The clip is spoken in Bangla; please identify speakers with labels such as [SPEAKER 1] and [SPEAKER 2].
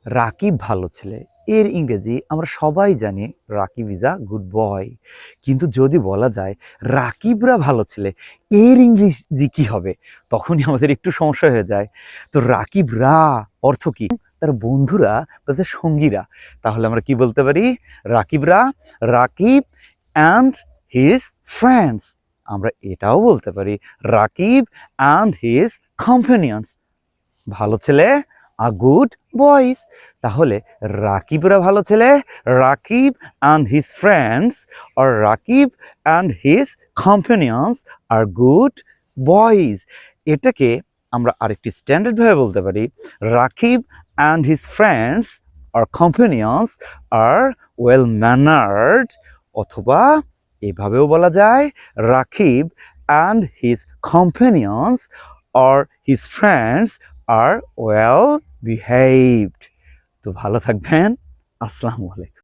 [SPEAKER 1] রাকিব ভালো ছেলে, এর ইংরেজি আমরা সবাই জানি Rakib is a good boy. কিন্তু যদি বলা যায় রাকিবরা ভালো ছেলে, এর ইংরেজি কি হবে? তখনই আমাদের একটু সমস্যা হয়ে যায়। তো রাকিবরা অর্থ কি? তার বন্ধুরা, তাদের সঙ্গীরা। তাহলে আমরা কি বলতে পারি? রাকিবরা, রাকিব অ্যান্ড হিজ ফ্রেন্ডস। আমরা এটাও বলতে পারি রাকিব অ্যান্ড হিজ কম্পানিয়ন্স। ভালো ছেলে, আ গুড বয়েজ। তাহলে রাকিবরা ভালো ছেলে, রাকিব অ্যান্ড হিজ ফ্রেন্ডস, আর Rakib and his companions are good boys. এটাকে আমরা আরেকটি স্ট্যান্ডার্ড ভাবে বলতে পারি, রাকিব অ্যান্ড হিজ ফ্রেন্ডস আর কম্পানিয়ন্স আর ওয়েল ম্যানার্ড। অথবা এভাবেও বলা যায়, রাকিব অ্যান্ড হিজ কম্পানিয়ন্স আর his friends are well behaved. তো ভালো থাকবেন। আসসালামু আলাইকুম।